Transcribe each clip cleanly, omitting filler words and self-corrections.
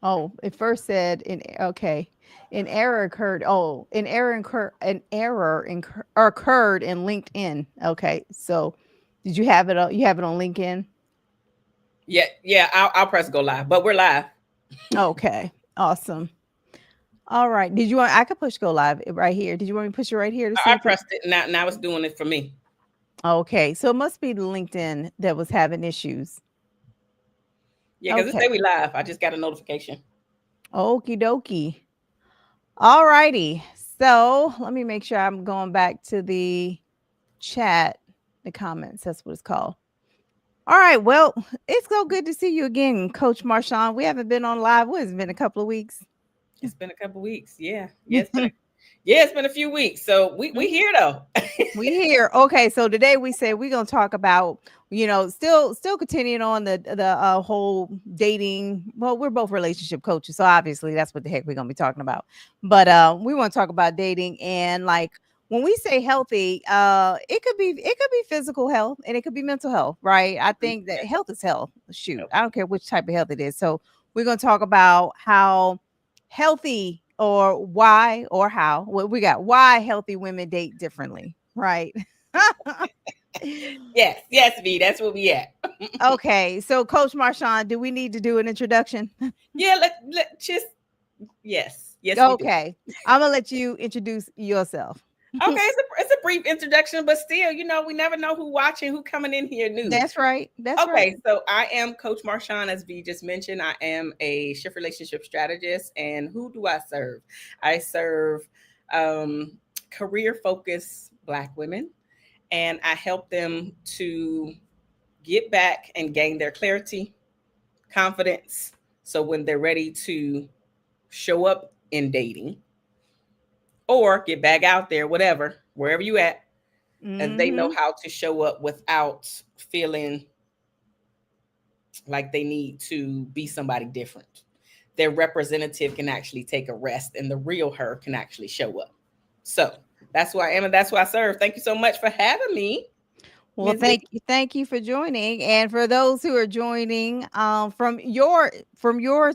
Oh, it first said in okay. An error occurred. Oh, occurred in LinkedIn. Okay. So did you have it you have it on LinkedIn? Yeah, yeah. I'll press go live, but we're live. Okay. Awesome. All right. Did you want I could push go live right here. Did you want me to push it right here to see I if it pressed it. Now it's doing it for me. okay. So it must be the LinkedIn that was having issues. Yeah, because it Okay. say we live. I just got a notification. Okie dokie. All righty. So let me make sure I'm going back to the chat, the comments. That's what it's called. All right. Well, it's so good to see you again, Coach Marshawn. We haven't been on live. What has it been a couple of weeks? It's been a couple weeks. Yeah, yeah. It's been a few weeks. So we here though. We here. Okay, so today we said we're gonna talk about, still continuing on the whole dating. Well, we're both relationship coaches, so obviously that's what the heck we're gonna be talking about. But we want to talk about dating and like when we say healthy, it could be physical health and it could be mental health, right? I think that Mental. health is health. Shoot, Nope. I don't care which type of health it is. So we're gonna talk about how healthy or why or how what we got why healthy women date differently, right? Yes, yes, V. That's where we at. Okay, so Coach Marshawn, do we need to do an introduction? Yeah, let just yes, we do. Okay, I'm gonna let you introduce yourself. Okay, it's a brief introduction, but still, we never know who watching, who coming in here new. That's right. That's right. Okay, so I am Coach Marshawn, as V just mentioned. I am a shift relationship strategist, and who do I serve? I serve um, career focused Black women, and I help them to get back and gain their clarity, confidence, so when they're ready to show up in dating or get back out there, whatever, wherever you at, and they know Hmm. how to show up without feeling like they need to be somebody different. Their representative can actually take a rest and the real her can actually show up. So that's who I am and that's who I serve. Thank you so much for having me, Well, Ms. V. thank you for joining, and for those who are joining from your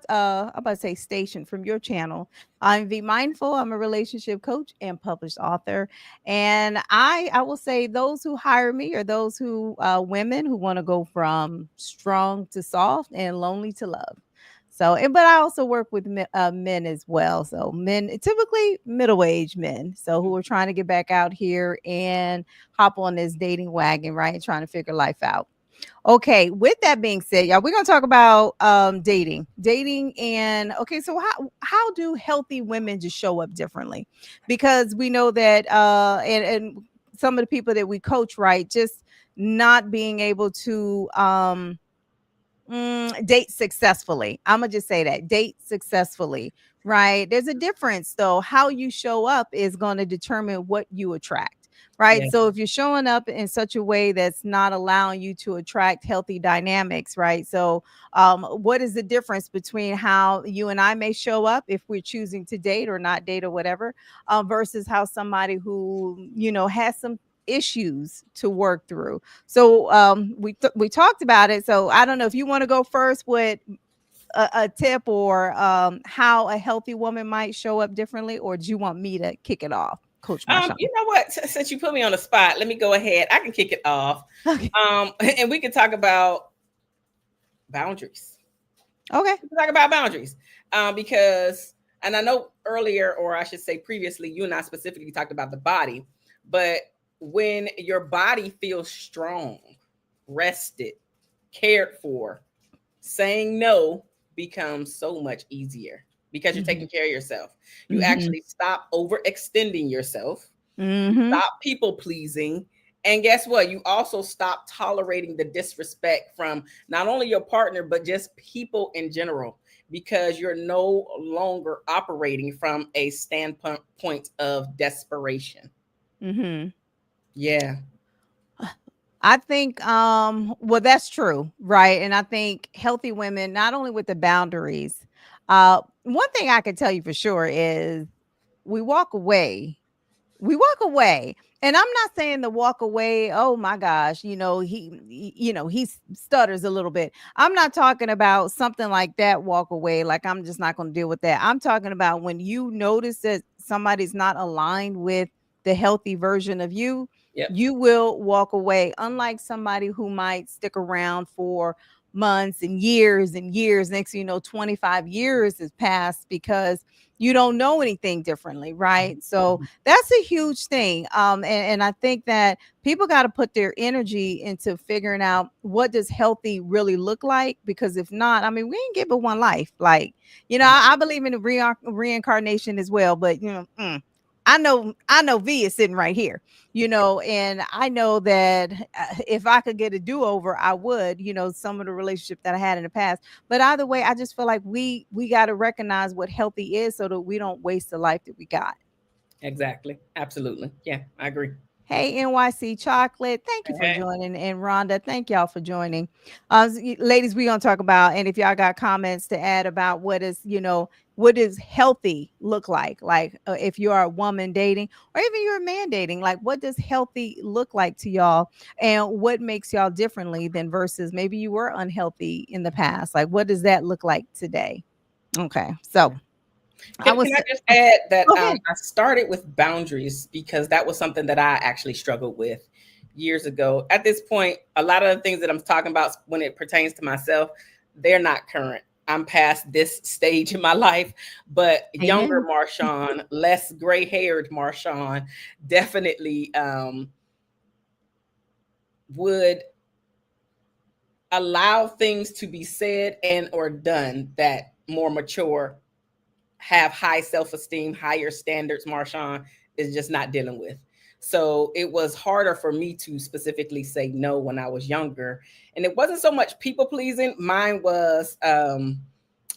I'm about to say station from your channel. I'm Vee Mindful. I'm a relationship coach and published author, and I will say those who hire me are those who women who want to go from strong to soft and lonely to love. So, but I also work with men as well. So, men, typically middle-aged men, so who are trying to get back out here and hop on this dating wagon, right? Trying to figure life out. Okay, with that being said, y'all, we're gonna talk about dating, and okay, so how do healthy women just show up differently? Because we know that and some of the people that we coach, right, just not being able to date successfully. I'm gonna just say that date successfully, right? There's a difference though. How you show up is going to determine what you attract, right? Yeah. So if you're showing up in such a way that's not allowing you to attract healthy dynamics, right? So, what is the difference between how you and I may show up if we're choosing to date or not date or whatever, versus how somebody who has some issues to work through. So we talked about it. So I don't know if you want to go first with a tip or how a healthy woman might show up differently, or do you want me to kick it off, Coach Marshawn? You know what? Since you put me on the spot, let me go ahead. I can kick it off. Okay. And we can talk about boundaries. Okay. We can talk about boundaries. Because and I know earlier, or I should say previously, you and I specifically talked about the body, but when your body feels strong, rested, cared for, saying no becomes so much easier because you're Mm-hmm. taking care of yourself. You Mm-hmm. actually stop overextending yourself. You Mm-hmm. stop people pleasing. And guess what? You also stop tolerating the disrespect from not only your partner, but just people in general, because you're no longer operating from a standpoint of desperation. Mm-hmm. Yeah. I think well that's true, right? And I think healthy women, not only with the boundaries, one thing I can tell you for sure is we walk away We walk away. And I'm not saying to walk away, oh my gosh, he stutters a little bit. I'm not talking about something like that, walk away, like I'm just not going to deal with that. I'm talking about when you notice that somebody's not aligned with the healthy version of you, Yep. you will walk away. Unlike somebody who might stick around for months and years and years. Next thing you know, 25 years has passed because you don't know anything differently, right? So that's a huge thing. And I think that people got to put their energy into figuring out what does healthy really look like, because if not, I mean, we ain't given one life. Like, I believe in the reincarnation as well, but I know V is sitting right here, and I know that if I could get a do-over, I would, some of the relationship that I had in the past. But either way, I just feel like we got to recognize what healthy is so that we don't waste the life that we got. Exactly. Absolutely. Yeah, I agree. Hey, NYC Chocolate, thank you for Hey. joining. And Rhonda, thank y'all for joining. Ladies, we're going to talk about, and if y'all got comments to add about what does healthy look like if you are a woman dating or even you're a man dating, like what does healthy look like to y'all, and what makes y'all differently than versus maybe you were unhealthy in the past? Like, what does that look like today? Okay, so I Can was, I just add that go ahead. I started with boundaries because that was something that I actually struggled with years ago. At this point, a lot of the things that I'm talking about when it pertains to myself, they're not current. I'm past this stage in my life, but younger Amen. Marshawn, less gray haired Marshawn, definitely would allow things to be said and or done that more mature, have high self-esteem, higher standards, Marshawn is just not dealing with. So it was harder for me to specifically say no when I was younger. And it wasn't so much people pleasing, mine was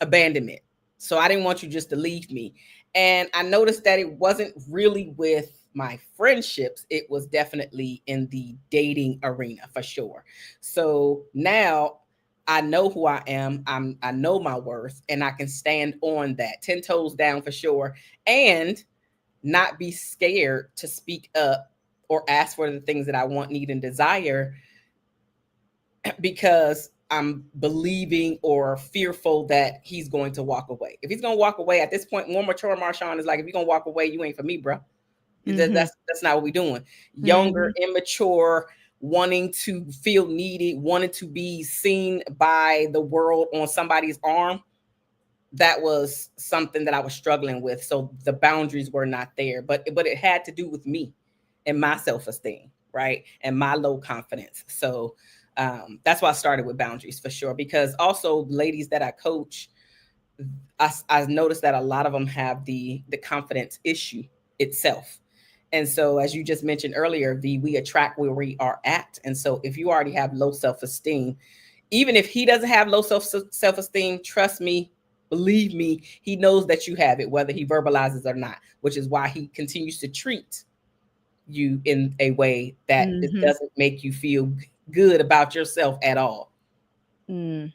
abandonment. So I didn't want you just to leave me. And I noticed that it wasn't really with my friendships, it was definitely in the dating arena for sure. So now I know who I am. I know my worth, and I can stand on that 10 toes down for sure, and not be scared to speak up or ask for the things that I want, need, and desire because I'm believing or fearful that he's going to walk away. If he's going to walk away at this point, more mature Marshawn is like, if you're going to walk away, you ain't for me, bro. Hmm. That's not what we're doing. Younger, Hmm. immature, wanting to feel needed, wanting to be seen by the world on somebody's arm. That was something that I was struggling with. So the boundaries were not there, but it had to do with me and my self esteem, right, and my low confidence. So that's why I started with boundaries for sure. Because also, ladies that I coach, I noticed that a lot of them have the confidence issue itself. And so, as you just mentioned earlier, we attract where we are at. And so, if you already have low self esteem, even if he doesn't have low self esteem, trust me, believe me, he knows that you have it, whether he verbalizes or not. Which is why he continues to treat you in a way that it Hmm. doesn't make you feel good about yourself at all. Mm.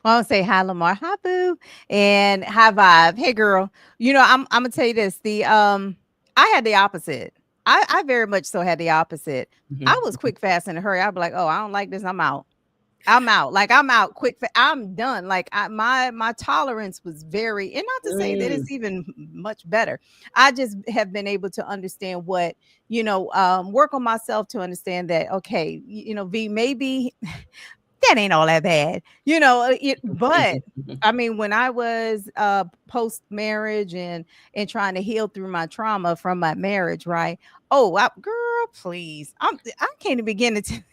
Well, I'll say hi, Lamar. Hi, Boo, and hi, Vibe. Hey, girl. I'm gonna tell you this. I had the opposite. I very much so had the opposite. I was Mhm. quick, fast, in a hurry. I'd be like, oh, I don't like this. I'm out. I'm out. Like I'm out quick. I'm done. Like my tolerance was very, and not to say that Mm, it's even much better. I just have been able to understand work on myself to understand that. Okay, V, maybe that ain't all that bad, but I mean, when I was post marriage and trying to heal through my trauma from my marriage, right? Oh, girl, please, I can't even begin to.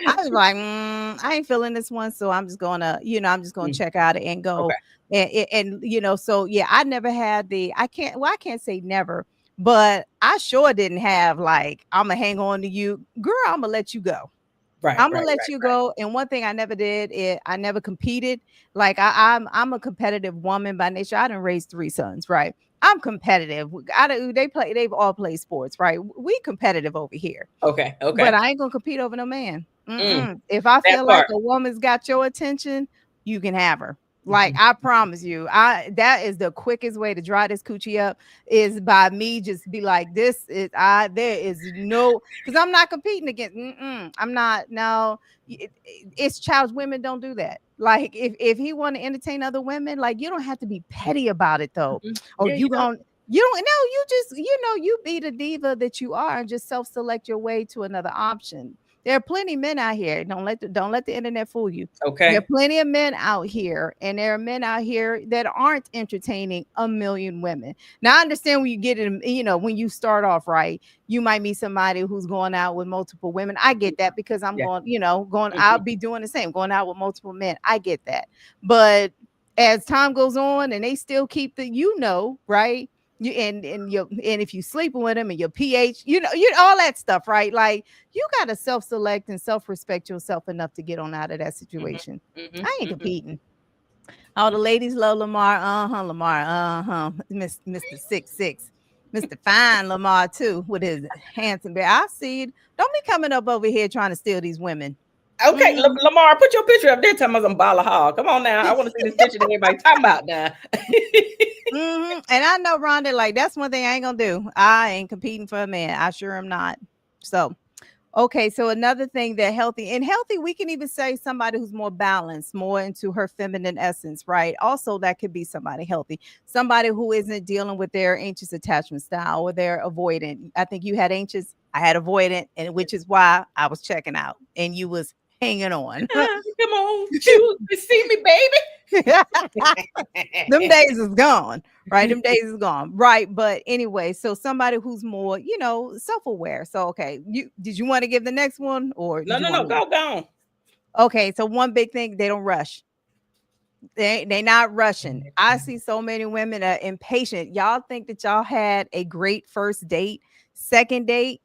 I was like, I ain't feeling this one, so I'm just gonna mm, check out and go. okay. So yeah, I never had I can't say never, but I sure didn't have like, I'm gonna hang on to you, girl. I'm gonna let you go. Right, I'm gonna right, let right, you right. go. And one thing I never did is I never competed. Like I'm a competitive woman by nature. I didn't raise three sons, right? I'm competitive. They've all played sports, right? We competitive over here. Okay, But okay. I ain't gonna compete over no man. Mm, Mm-mm. If I that feel like part. a woman's got your attention, you can have her. Like, I promise you, that is the quickest way to dry this coochie up, is by me just be like, this is there is no, because I'm not competing against. I'm not. No, it's childish. Women don't do that. Like, if he want to entertain other women, like, you don't have to be petty about it though. Oh, Yeah, you don't. you don't know. You just, you be the diva that you are and just self-select your way to another option. There are plenty of men out here. Don't let the internet fool you. There are Okay. plenty of men out here, and there are men out here that aren't entertaining a million women. Now, I understand when you get in, when you start off right, you might meet somebody who's going out with multiple women. I get that, because I'm Yeah. going, going, I'll Mhm. be doing the same, going out with multiple men. I get that. But as time goes on and they still keep the, right? You and if you sleeping with them and your pH, all that stuff, right? Like, you gotta self-select and self-respect yourself enough to get on out of that Mhm. situation. Mhm. I ain't Mhm. competing. All the ladies love Lamar. Lamar. Mr. 6'6". Mr. Fine Lamar too, with his handsome bear. I see it. Don't be coming up over here trying to steal these women. Okay, Mm. Lamar, put your picture up there. Talking about some bala hall. Come on now, I want to see this picture that everybody talking about now. And I know Rhonda, like, that's one thing I ain't gonna do. I ain't competing for a man. I sure am not. So, okay, so another thing that healthy, we can even say somebody who's more balanced, more into her feminine essence, right? Also, that could be somebody healthy, somebody who isn't dealing with their anxious attachment style or they're avoidant. I think you had anxious, I had avoidant, and which is why I was checking out and you was hanging on. Come on, choose to see me, Them baby. days is gone, right? Them days is gone, right? But anyway, so somebody who's more, self-aware. So, okay, did you want to give the next one, or No, did you no, want no, me? go on. Okay, so one big thing, they don't rush. They not rushing. I see so many women are impatient. Y'all think that y'all had a great first date, second date,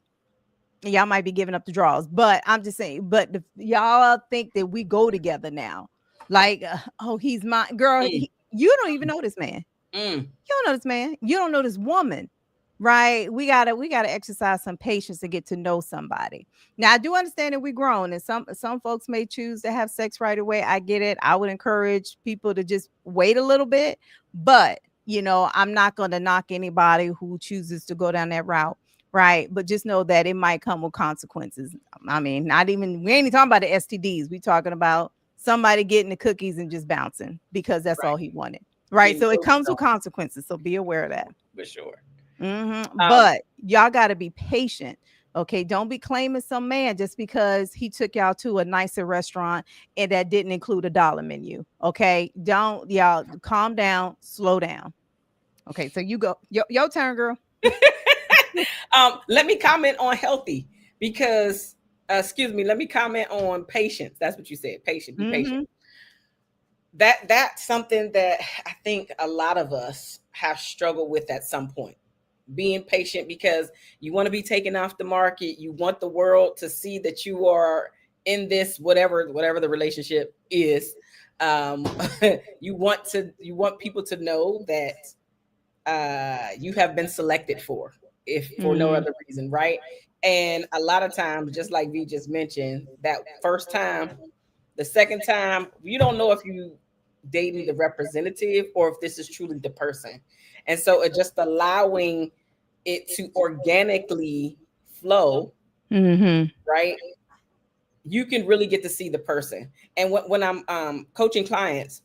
y'all might be giving up the draws. But I'm just saying, but y'all think that we go together now. Like, oh, he's my girl. Mm, You don't even know this man. mm. You don't know this man. You don't know this woman, right? We gotta exercise some patience to get to know somebody. Now, I do understand that we're grown, and some folks may choose to have sex right away. I get it. I would encourage people to just wait a little bit, but I'm not going to knock anybody who chooses to go down that route. Right. But just know that it might come with consequences. I mean, not even, we ain't even talking about the STDs. We talking about somebody getting the cookies and just bouncing because that's Right, all he wanted. Right. getting So it ghosted comes on with consequences. So be aware of that. for sure. Um, But y'all got to be patient. Okay. Don't be claiming some man just because he took y'all to a nicer restaurant and that didn't include a dollar menu. Okay. Don't, y'all, calm down, slow down. Okay. So you go, your turn, girl. let me comment on healthy because, excuse me, let me comment on patience. That's what you said. Patient, be patient. Mm-hmm. That's something that I think a lot of us have struggled with at some point. Being patient because you want to be taken off the market. You want the world to see that you are in this whatever the relationship is. Um, you want people to know that you have been selected for, if for no Mm-hmm. other reason, right? And a lot of times, just like V just mentioned, that first time, the second time, you don't know if you dating the representative or if this is truly the person. And so it just allowing it to organically flow, Mm-hmm. right? You can really get to see the person. And when I'm coaching clients,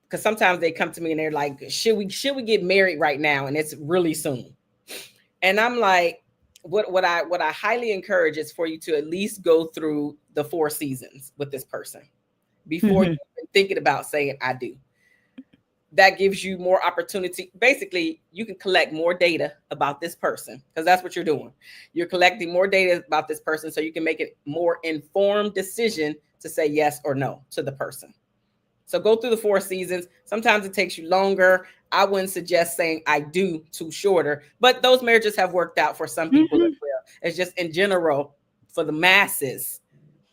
because sometimes they come to me and they're like, should we get married right now? And it's really soon. And I'm like, what I highly encourage is for you to at least go through the 4 seasons with this person before Mm-hmm. you're thinking about saying I do. That gives you more opportunity. Basically, you can collect more data about this person because that's what you're doing. You're collecting more data about this person so you can make it more informed decision to say yes or no to the person. So go through the 4 seasons. Sometimes it takes you longer. I wouldn't suggest saying I do too shorter, but those marriages have worked out for some people as Mm-hmm. well. It's just in general for the masses,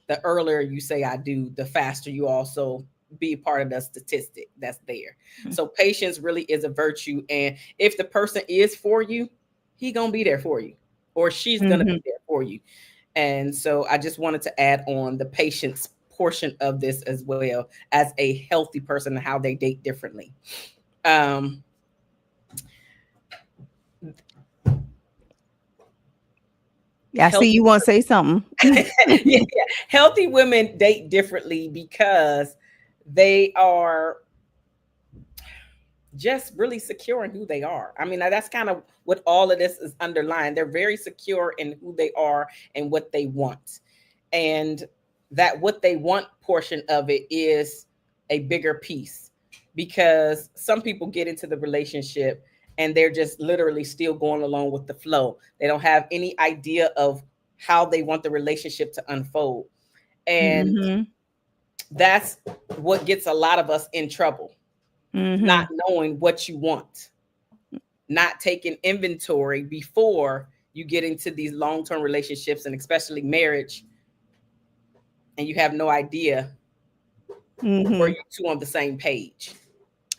the earlier you say I do, the faster you also be part of the statistic that's there. So patience really is a virtue. And if the person is for you, he gonna be there for you or she's gonna Mm-hmm. be there for you. And so I just wanted to add on the patience portion of this as well as a healthy person and how they date differently. Um, Yeah, I see healthy you want to say something. yeah, healthy women date differently because they are just really secure in who they are. I mean, that's kind of what all of this is underlying. They're very secure in who they are and what they want. And that what they want portion of it is a bigger piece, because some people get into the relationship and they're just literally still going along with the flow. They don't have any idea of how they want the relationship to unfold. And Mm-hmm. that's what gets a lot of us in trouble, Mm-hmm. not knowing what you want, not taking inventory before you get into these long-term relationships and especially marriage, and you have no idea where Mm-hmm. you two on the same page.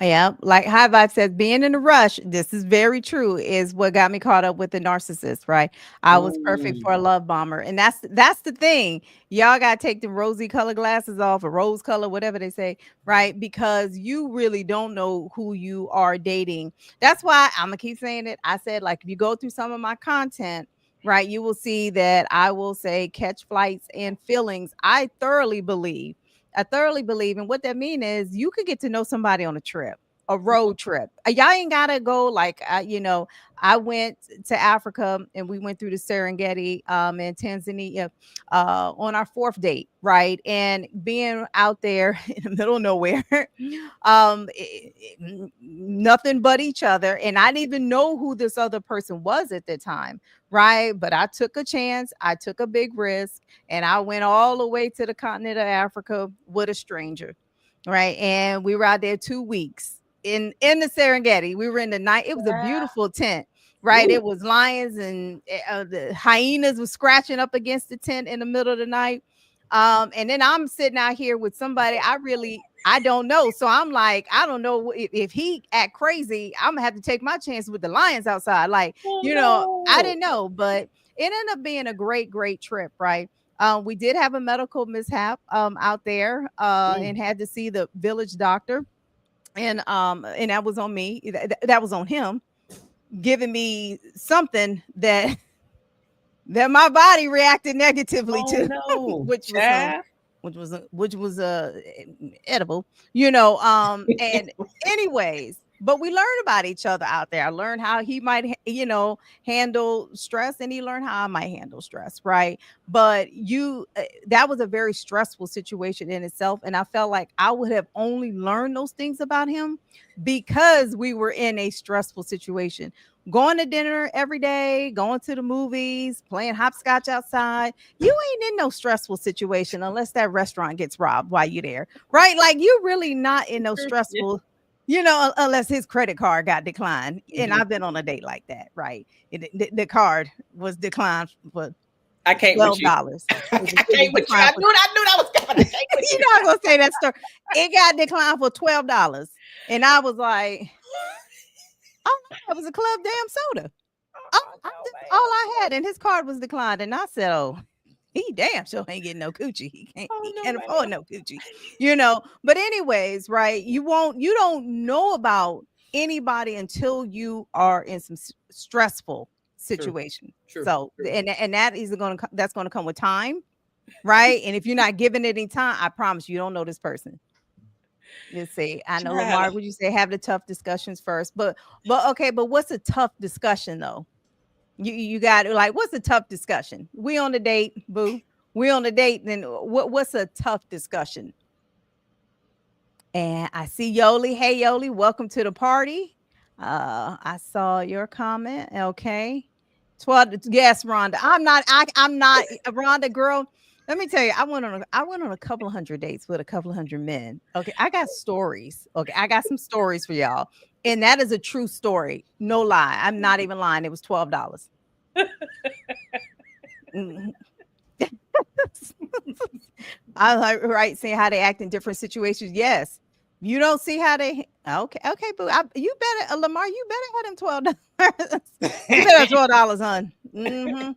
Yeah, like High Vibe says, being in a rush, this is very true, is what got me caught up with the narcissist, right? I was perfect Mm, for a love bomber. And that's the thing. Y'all gotta take the rosy color glasses off, or rose color, whatever they say, right? Because you really don't know who you are dating. That's why I'm gonna keep saying it. I said, like, if you go through some of my content, right, you will see that I will say catch flights and feelings. I thoroughly believe, and what that mean is you could get to know somebody on a trip, a road trip. Y'all ain't gotta go like, I went to Africa and we went through the Serengeti in Tanzania on our fourth date, right? And being out there in the middle of nowhere, nothing but each other, and I didn't even know who this other person was at the time, right? But I took a chance, I took a big risk, and I went all the way to the continent of Africa with a stranger, right? And we were out there 2 weeks in the Serengeti. We were in the night. It was a beautiful tent, right? ooh, It was lions and the hyenas was scratching up against the tent in the middle of the night. And then I'm sitting out here with somebody I don't know. So I'm like, I don't know if he act crazy, I'm gonna have to take my chance with the lions outside. Like, I oh didn't know, but it ended up being a great trip, right? We did have a medical mishap out there no. and had to see the village doctor. And that was on me. That was on him giving me something that that my body reacted negatively Oh to, no, which was child. edible, and anyways, but we learned about each other out there. I learned how he might handle stress, and he learned how I might handle stress, right? But that was a very stressful situation in itself, and I felt like I would have only learned those things about him because we were in a stressful situation, going to dinner every day, going to the movies, playing hopscotch outside. You ain't in no stressful situation unless that restaurant gets robbed while you're there, right? Like, you're really not in no Yeah. stressful, unless his credit card got declined. And Mhm. I've been on a date like that, right? The card was declined for I can't with you. $12. I It was can't with you. declined for I knew that was coming. I can't with you you. know I'm gonna say that story. It got declined for $12. And I was like, oh, that was a club damn soda. Oh, Oh no, that's all man. I had, and his card was declined. And I said, "Oh, he damn sure ain't getting no coochie. Oh He no, can't afford man. no coochie, you know." But anyways, right? You don't know about anybody until you are in some stressful True, situation. true, So, true. and that's gonna come with time, right? And if you're not giving it any time, I promise you don't know this person. You see, I know, Child. Lamar. Would you say have the tough discussions first? But okay, but what's a tough discussion though? You got like, what's a tough discussion? We on the date, boo. We on the date. Then what's a tough discussion? And I see Yoli. Hey Yoli, welcome to the party. I saw your comment. Okay. 12. Yes, Rhonda. I'm not Rhonda, girl. Let me tell you, I went on a couple of hundred dates with a couple of hundred men. Okay. I got stories. Okay. I got some stories for y'all. And that is a true story. No lie. I'm not even lying. It was $12. Mhm. I like, right, seeing how they act in different situations. Yes. You don't see how they okay, boo. You better Lamar, you better have them $12. You better have $12, hon.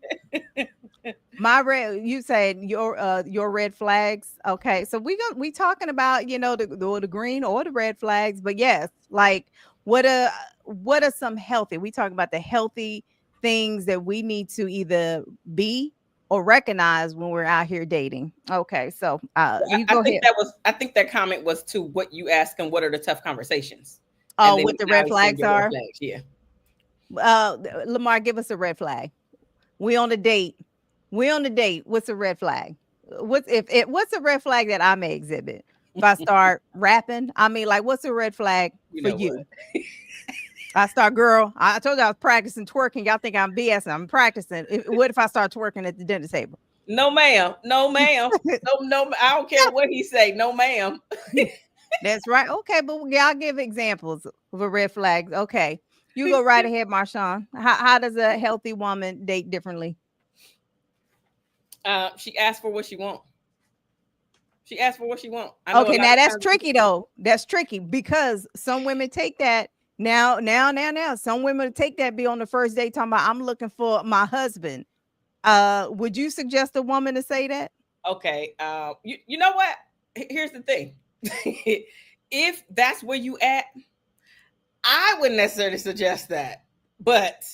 You said your red flags. Okay, so we talking about, the green or the red flags, but yes, like what a what are some healthy? We talking about the healthy things that we need to either be or recognize when we're out here dating. Okay, so you I go think ahead. that comment was to what you asked him. What are the tough conversations? And Oh, then what the now red he's saying flags your red are. flags. Yeah. Lamar, give us a red flag. We on a date. We on a date. What's a red flag? What's a red flag that I may exhibit if I start rapping? I mean, like, what's a red flag You for know what? you? I start, girl. I told you I was practicing twerking. Y'all think I'm BSing. I'm practicing. What if I start twerking at the dinner table? No, ma'am. No, ma'am. No, no. I don't care what he say. No, ma'am. That's right. Okay, but y'all give examples of a red flag. Okay, you go right ahead, Marshawn. How does a healthy woman date differently? She asked for what she want. She asked for what she want. I know a Okay, lot now of that's times. tricky though. That's tricky because some women take that now. Some women take that be on the first date talking about I'm looking for my husband. Would you suggest a woman to say that? Okay. You know what? Here's the thing. If that's where you at, I wouldn't necessarily suggest that. But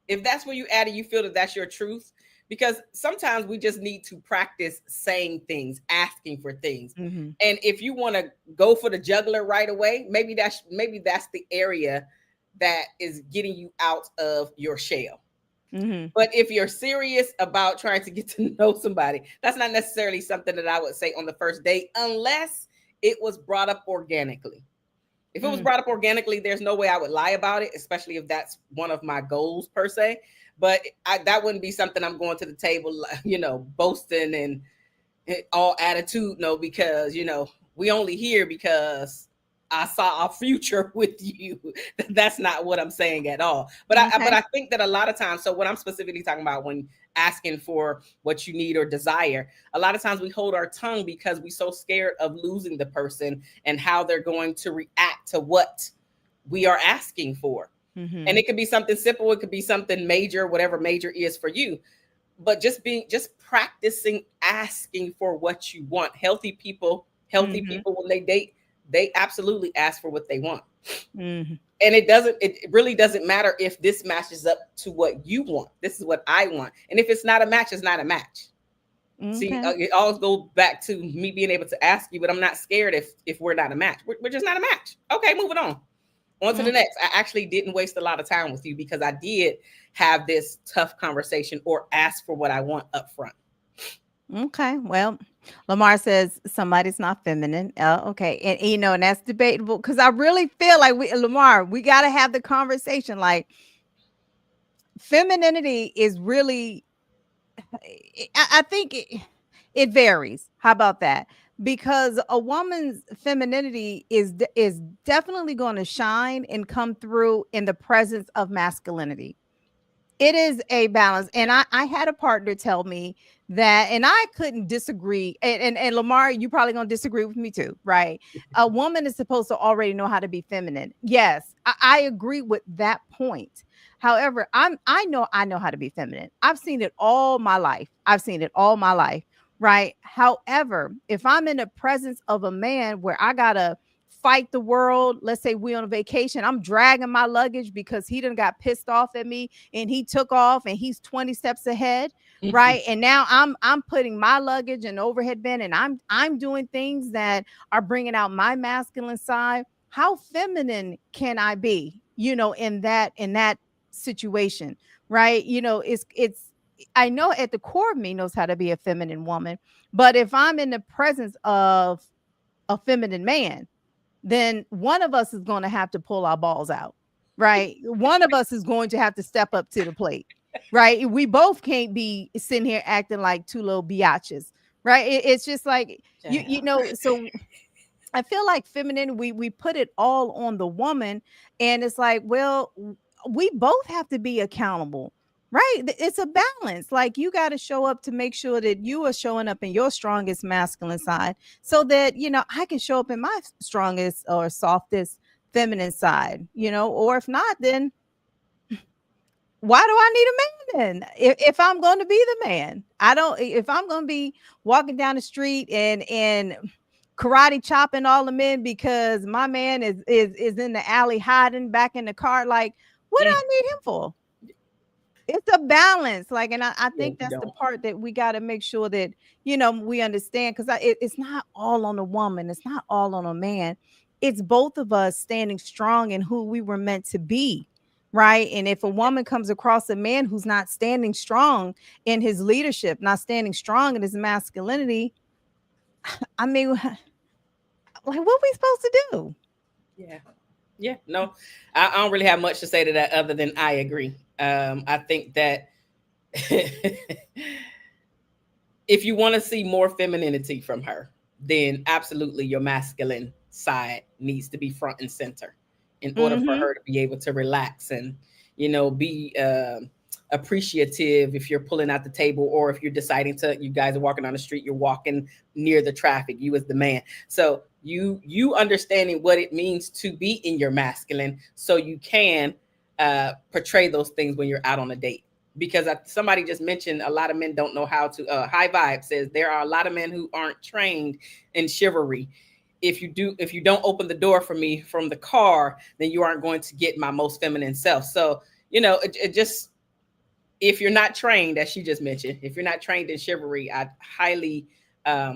if that's where you at and you feel that that's your truth, because sometimes we just need to practice saying things, asking for things. Mm-hmm. And if you want to go for the juggler right away, maybe that's the area that is getting you out of your shell. Mm-hmm. But if you're serious about trying to get to know somebody, that's not necessarily something that I would say on the first date unless it was brought up organically. If it was Mm-hmm. brought up organically, there's no way I would lie about it, especially if that's one of my goals per se. But that wouldn't be something I'm going to the table, boasting and all attitude. No, because we only here because I saw a future with you. That's not what I'm saying at all. But Okay. I think that a lot of times. So what I'm specifically talking about when asking for what you need or desire, a lot of times we hold our tongue because we're so scared of losing the person and how they're going to react to what we are asking for. Mm-hmm. And it could be something simple. It could be something major, whatever major is for you. But just practicing asking for what you want. Healthy Mm-hmm. people when they date, they absolutely ask for what they want. Mm-hmm. And it really doesn't matter if this matches up to what you want. This is what I want. And if it's not a match, it's not a match. See, Okay. it always goes back to me being able to ask you, but I'm not scared if we're not a match. We're just not a match. Okay, moving on to the next. I actually didn't waste a lot of time with you because I did have this tough conversation or ask for what I want up front. Okay. Well, Lamar says somebody's not feminine. Okay. And that's debatable because I really feel like Lamar, we got to have the conversation. Like, femininity is really, I think it varies. How about that? Because a woman's femininity is definitely going to shine and come through in the presence of masculinity. It is a balance. And I had a partner tell me that, and I couldn't disagree. And Lamar, you probably gonna disagree with me too, right? A woman is supposed to already know how to be feminine. Yes, I agree with that point. However, I know how to be feminine. I've seen it all my life. I've seen it all my life, right? However, if I'm in the presence of a man where I gotta fight the world, let's say we on a vacation, I'm dragging my luggage because he done got pissed off at me and he took off and he's 20 steps ahead, right? And now I'm putting my luggage in the overhead bin and I'm doing things that are bringing out my masculine side. How feminine can I be, in that situation, right? It's I know at the core of me knows how to be a feminine woman, but if I'm in the presence of a feminine man, then one of us is going to have to pull our balls out, right? One of us is going to have to step up to the plate, right? We both can't be sitting here acting like two little biatches, right? It's just like So I feel like feminine, we put it all on the woman, and it's like, well, we both have to be accountable. Right. It's a balance. Like, you got to show up to make sure that you are showing up in your strongest masculine side so that, I can show up in my strongest or softest feminine side, or if not, then why do I need a man then? If I'm going to be the man, I don't. If I'm going to be walking down the street and karate chopping all the men because my man is in the alley hiding back in the car, like what do Mm, I need him for? It's a balance, like, and I yeah, think you that's the don't. part that we got to make sure that we understand, because it's not all on a woman, it's not all on a man, it's both of us standing strong in who we were meant to be, right? And if a woman comes across a man who's not standing strong in his leadership, not standing strong in his masculinity, I mean, like, what we supposed to do? Yeah. Yeah. No, I don't really have much to say to that other than I agree. I think that if you want to see more femininity from her, then absolutely your masculine side needs to be front and center in order for Mm-hmm. her to be able to relax and, be appreciative if you're pulling out the table, or if you're deciding to, you guys are walking on the street, you're walking near the traffic, you as the man. So you understanding what it means to be in your masculine, so you can portray those things when you're out on a date. Because somebody just mentioned a lot of men don't know how to. High Vibe says there are a lot of men who aren't trained in chivalry. If you don't open the door for me from the car, then you aren't going to get my most feminine self. So it just, if you're not trained, as she just mentioned, if you're not trained in chivalry, I highly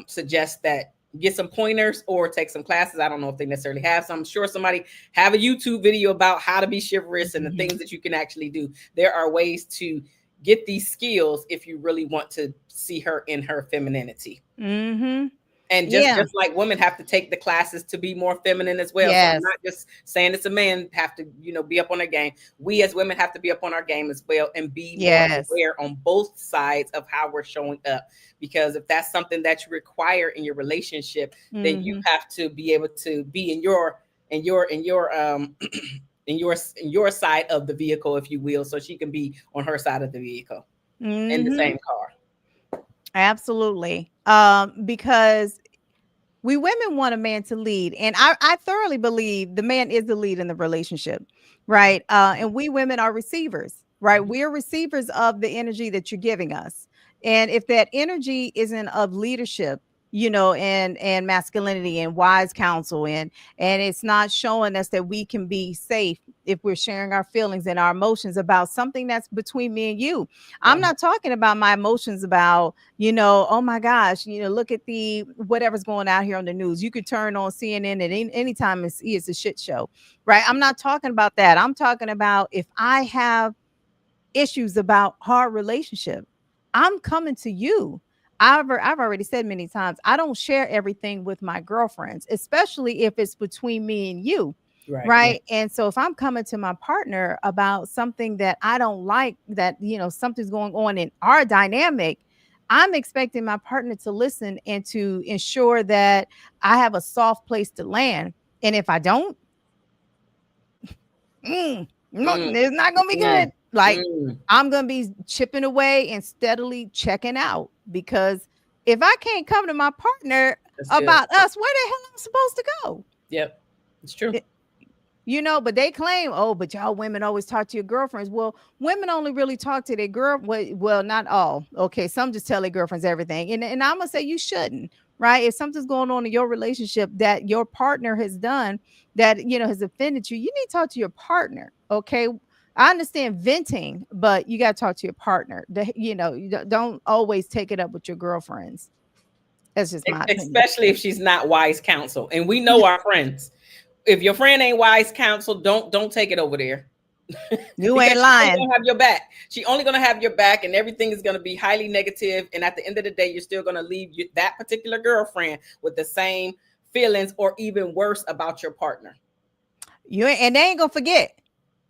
suggest that get some pointers or take some classes. I don't know if they necessarily have some. I'm sure somebody have a YouTube video about how to be chivalrous and the things that you can actually do. There are ways to get these skills if you really want to see her in her femininity. Mm-hmm. And just Yeah. just like women have to take the classes to be more feminine as well. So I'm Yes. not just saying it's a man have to be up on their game. We as women have to be up on our game as well, and be more Yes. aware on both sides of how we're showing up. Because if that's something that you require in your relationship, then you Mm-hmm. have to be able to be in your in your side of the vehicle, if you will, so she can be on her side of the vehicle in the Mm-hmm. same car. Absolutely. Because we women want a man to lead, and I thoroughly believe the man is the lead in the relationship, right? And we women are receivers, right? Mhm. We are receivers of the energy that you're giving us, and if that energy isn't of leadership, and masculinity and wise counsel, and it's not showing us that we can be safe if we're sharing our feelings and our emotions about something that's between me and you. I'm Right. not talking about my emotions about, oh my gosh, look at the whatever's going out here on the news. You could turn on CNN at any time and see it's a shit show, right? I'm not talking about that. I'm talking about if I have issues about hard relationship, I'm coming to you. I've already said many times, I don't share everything with my girlfriends, especially if it's between me and you. Right. Yeah. Right. And so if I'm coming to my partner about something that I don't like, that, something's going on in our dynamic, I'm expecting my partner to listen and to ensure that I have a soft place to land. And if I don't, no, Mm, it's not gonna be mm, good. Like, mm. I'm gonna be chipping away and steadily checking out, because if I can't come to my partner That's good. about us, where the hell am I supposed to go? Yep. It's true. It- but they claim, oh, but y'all women always talk to your girlfriends. Well, women only really talk to their girl. Well, not all. Okay, some just tell their girlfriends everything, and I'm gonna say you shouldn't. Right? If something's going on in your relationship that your partner has done that has offended you, you need to talk to your partner. Okay. I understand venting, but you got to talk to your partner. You don't always take it up with your girlfriends. That's just my opinion. Especially if she's not wise counsel. And we know our friends. If your friend ain't wise counsel, don't take it over there. You ain't Because she only lying. gonna have your back. She only gonna have your back, and everything is gonna be highly negative. And at the end of the day, you're still gonna leave that particular girlfriend with the same feelings, or even worse, about your partner. And they ain't gonna forget.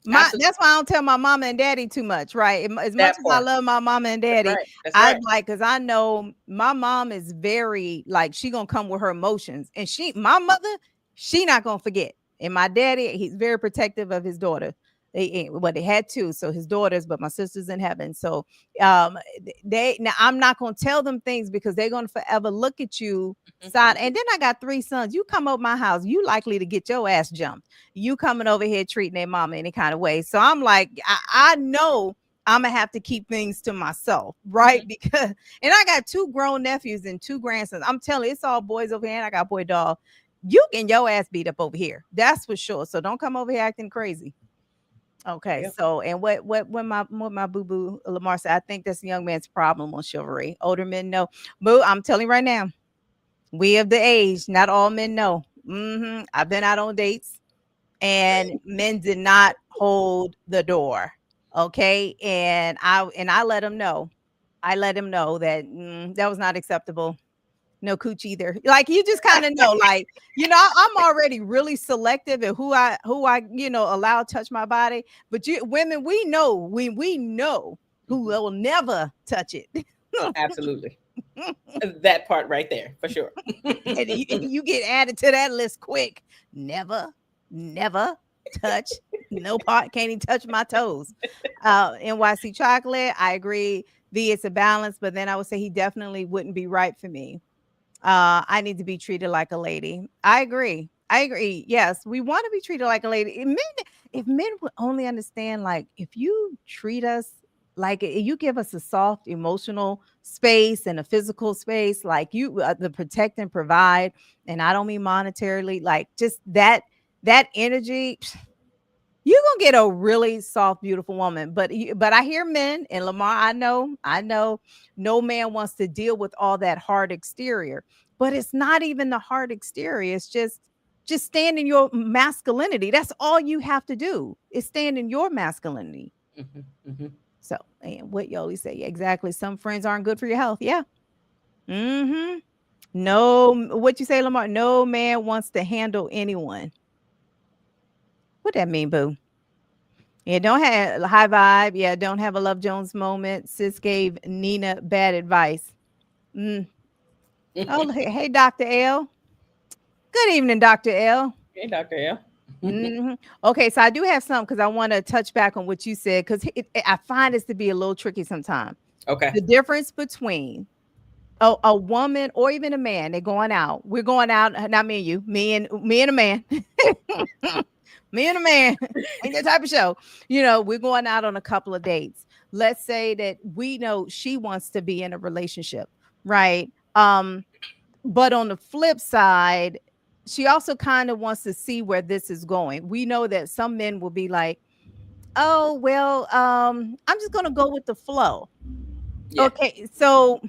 Absolutely. That's why I don't tell my mama and daddy too much, right? As much That as I part. love my mama and That's daddy, right. That's I right. like, because I know my mom is very, like, she gonna come with her emotions, and my mother, she not gonna forget. And my daddy, he's very protective of his daughter. They had two, so his daughters, but my sister's in heaven. So um they now, I'm not gonna tell them things because they're gonna forever look at you side. And then I got three sons. You come over my house, you likely to get your ass jumped. You coming over here treating their mama any kind of way. So I'm like, I know I'm gonna have to keep things to myself, right? Because, and I got 2 grown nephews and 2 grandsons. I'm telling you, it's all boys over here, and I got a boy dog. You getting your ass beat up over here. That's for sure. So don't come over here acting crazy. Okay. Yeah. So, and when my boo boo Lamar said, I think that's a young man's problem on chivalry. Older men know. Boo, I'm telling you right now, we of the age, not all men know. I've been out on dates, and men did not hold the door. Okay. And I let him know. I let him know that that was not acceptable. No cooch either. Like, you just kind of know, like, I'm already really selective in who I allow to touch my body. But women, we know who will never touch it. Absolutely. That part right there, for sure. And you get added to that list quick. Never touch no part. Can't even touch my toes. NYC chocolate, I agree. V, it's a balance, but then I would say he definitely wouldn't be right for me. I need to be treated like a lady. I agree. Yes, we want to be treated like a lady. If men would only understand, like, if you treat us like you give us a soft emotional space and a physical space, like you the protect and provide, and I don't mean monetarily, like just that energy, you're gonna get a really soft, beautiful woman. But I hear men, and Lamar, I know, no man wants to deal with all that hard exterior. But it's not even the hard exterior. It's just stand in your masculinity. That's all you have to do is stand in your masculinity. So, and what Yoli say, exactly. Some friends aren't good for your health. Yeah. No, what you say, Lamar? No man wants to handle anyone. What that mean, boo? Yeah, don't have a high vibe. Yeah, don't have a Love Jones moment. Sis gave Nina bad advice. Oh, hey, Dr. L. Good evening, Dr. L. Hey, Dr. L. Okay, so I do have some because I want to touch back on what you said, because I find this to be a little tricky sometimes. Okay. The difference between a woman or even a man, they're going out. We're going out, not me and you, me and a man. Me and a man. Ain't that type of show. We're going out on a couple of dates. Let's say that we know she wants to be in a relationship, right? But on the flip side, she also kind of wants to see where this is going. We know that some men will be like, oh, well, I'm just going to go with the flow. Yeah. Okay. So,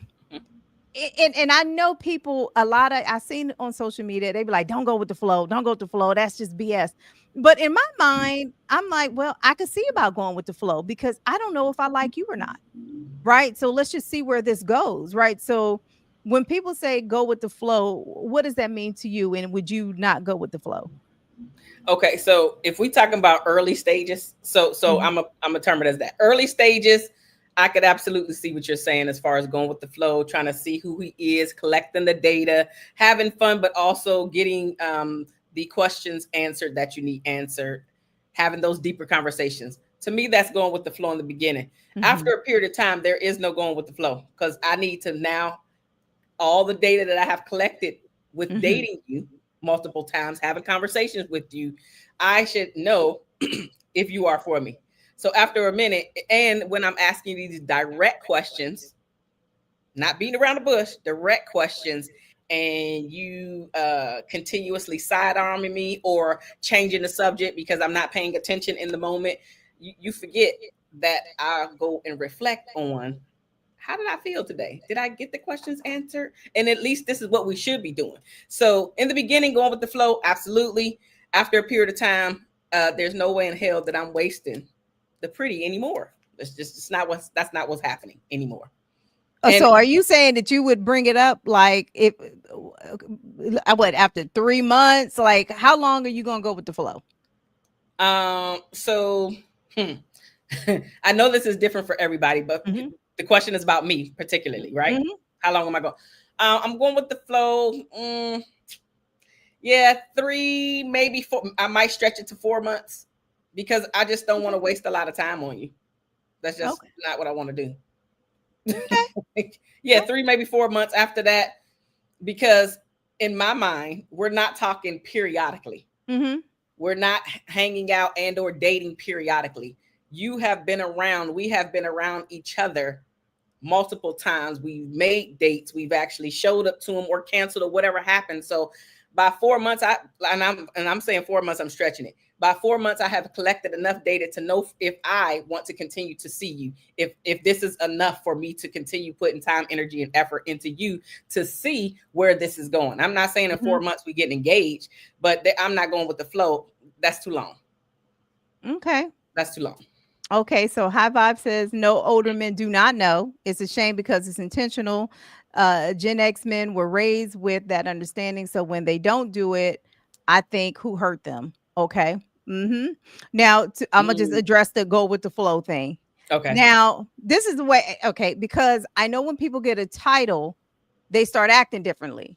and I know people, I've seen on social media, they be like, don't go with the flow. Don't go with the flow. That's just BS. But in my mind, I'm like, well, I could see about going with the flow because I don't know if I like you or not. Right. So let's just see where this goes. Right. So when people say go with the flow, what does that mean to you? And would you not go with the flow? Okay. So if we talking about early stages, so I'm a term it as that early stages, I could absolutely see what you're saying as far as going with the flow, trying to see who he is, collecting the data, having fun, but also getting the questions answered that you need answered, having those deeper conversations. To me, that's going with the flow in the beginning. After a period of time, there is no going with the flow because I need to now, all the data that I have collected with dating you multiple times, having conversations with you, I should know if you are for me. So after a minute, and when I'm asking these direct questions, not beating around the bush, direct questions, and you continuously sidearming me or changing the subject because I'm not paying attention in the moment, you forget that I'll go and reflect on, how did I feel today? Did I get the questions answered? And at least this is what we should be doing. So in the beginning, going with the flow, absolutely. After a period of time, there's no way in hell that I'm wasting the pretty anymore. That's not what's happening anymore. So are you saying that you would bring it up like if after 3 months? Like, how long are you gonna go with the flow? So I know this is different for everybody, but the question is about me particularly, right? How long am I going? I'm going with the flow. Yeah, 3, maybe 4. I might stretch it to 4 months because I just don't want to waste a lot of time on you. That's just not what I want to do. Okay. Yeah, 3, maybe 4 months after that, because in my mind, we're not talking periodically. We're not hanging out and or dating periodically. You have been around, we have been around each other multiple times. We've made dates, we've actually showed up to them or canceled or whatever happened. So by 4 months, I'm saying 4 months, I'm stretching it. By 4 months, I have collected enough data to know if I want to continue to see you, if this is enough for me to continue putting time, energy, and effort into you to see where this is going. I'm not saying in 4 months we get engaged, but I'm not going with the flow. That's too long. Okay. That's too long. Okay, so High Vibe says no, older men do not know. It's a shame because it's intentional. Gen X men were raised with that understanding, so when they don't do it, I think who hurt them. Okay. Now I'm gonna just address the go with the flow thing. Okay. Now this is the way. Okay, because I know when people get a title, they start acting differently.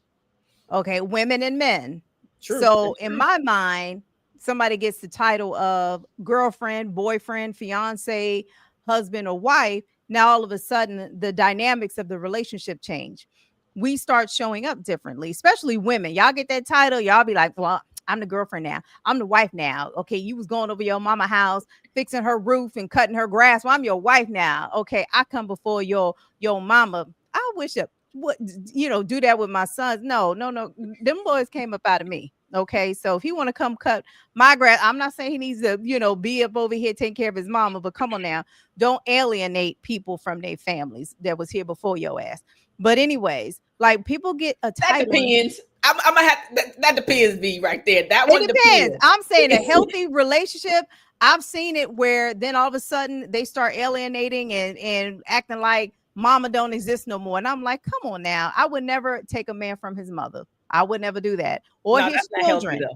Okay, women and men. True. So in my mind, somebody gets the title of girlfriend, boyfriend, fiance, husband, or wife. Now all of a sudden, the dynamics of the relationship change. We start showing up differently, especially women. Y'all get that title, y'all be like, well, I'm the girlfriend now. I'm the wife now. Okay, you was going over your mama house, fixing her roof and cutting her grass. Well, I'm your wife now. Okay, I come before your mama. I wish what do that with my sons. No, them boys came up out of me. Okay, so if he want to come cut my grass, I'm not saying he needs to be up over here taking care of his mama, but come on now, don't alienate people from their families that was here before your ass. But anyways, like, people get a title. That depends. I'm gonna have that depends. Be right there. That It one depends. depends. I'm saying a healthy relationship. I've seen it where then all of a sudden they start alienating and acting like mama don't exist no more. And I'm like, come on now. I would never take a man from his mother. I would never do that. Or No, his that's not healthy children.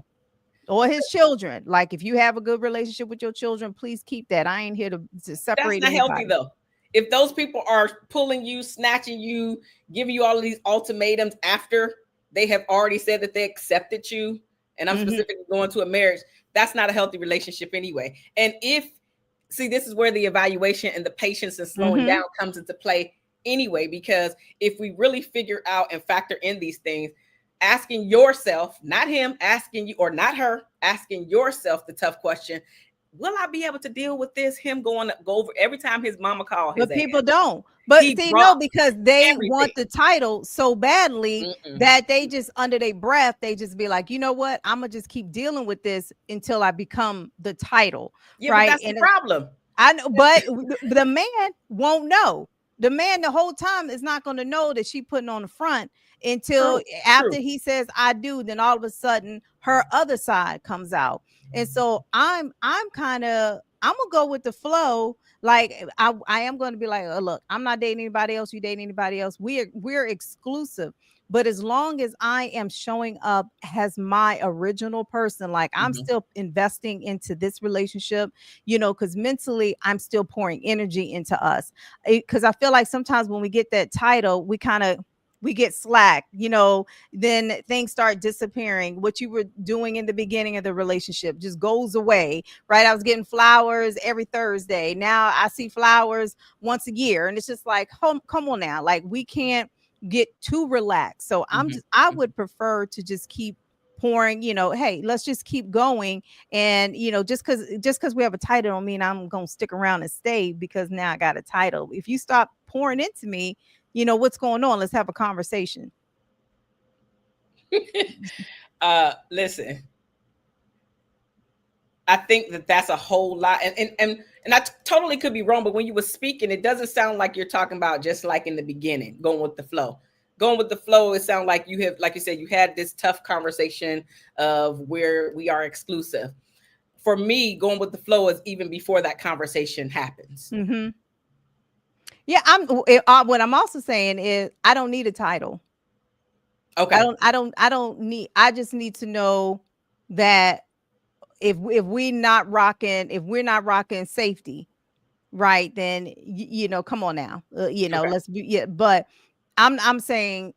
though. Or his children. Like, if you have a good relationship with your children, please keep that. I ain't here to That's separate not healthy anybody. though. If those people are pulling you, snatching you, giving you all of these ultimatums after they have already said that they accepted you, and I'm specifically going to a marriage, that's not a healthy relationship anyway. And this is where the evaluation and the patience and slowing down comes into play anyway, because if we really figure out and factor in these things, asking yourself, not him, asking you, or not her, asking yourself the tough question, will I be able to deal with this? Him go over every time his mama called his But ass. people don't. But He see, no, dropped because they everything. want the title so badly that they just, under their breath, they just be like, you know what? I'm gonna just keep dealing with this until I become the title. Yeah, but Right. that's the problem. I know, but the man won't know. The man the whole time is not going to know that she putting on the front until after he says I do. Then all of a sudden her other side comes out, and so I'm gonna go with the flow. Like, I am going to be like, oh, look, I'm not dating anybody else. You dating anybody else? We're exclusive. But as long as I am showing up as my original person, like, I'm still investing into this relationship, because mentally I'm still pouring energy into us. Because I feel like sometimes when we get that title, we get slack, then things start disappearing. What you were doing in the beginning of the relationship just goes away, right? I was getting flowers every Thursday. Now I see flowers once a year. And it's just like, come on now. Like, we can't get too relaxed. So I would prefer to just keep pouring, hey, let's just keep going. And just because we have a title don't mean I'm gonna stick around and stay because now I got a title. If you stop pouring into me, what's going on, let's have a conversation. Listen, I think that's a whole lot, and I totally could be wrong, but when you were speaking, it doesn't sound like you're talking about just like in the beginning, going with the flow. Going with the flow, it sounds like you have, like you said, you had this tough conversation of where we are exclusive. For me, going with the flow is even before that conversation happens. Yeah, what I'm also saying is I don't need a title. Okay. I don't need. I just need to know that if we're not rocking safety, right, then come on now, Okay. let's be, yeah. But I'm saying,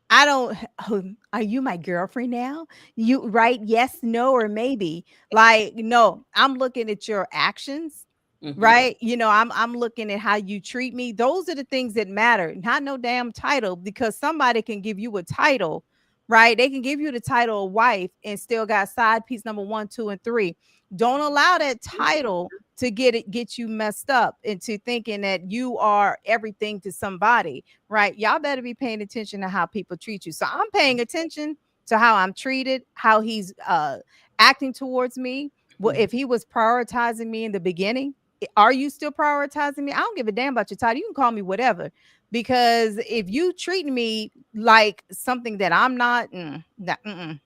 I don't. Oh, are you my girlfriend now? You right? Yes, no, or maybe. Like, no, I'm looking at your actions, right? I'm looking at how you treat me. Those are the things that matter, not no damn title, because somebody can give you a title, right? They can give you the title of wife and still got side piece number 1, 2, and 3. Don't allow that title to get you messed up into thinking that you are everything to somebody, right? Y'all better be paying attention to how people treat you. So I'm paying attention to how I'm treated, how he's acting towards me. Well, if he was prioritizing me in the beginning, are you still prioritizing me? I don't give a damn about your title. You can call me whatever. Because if you treat me like something that I'm not, the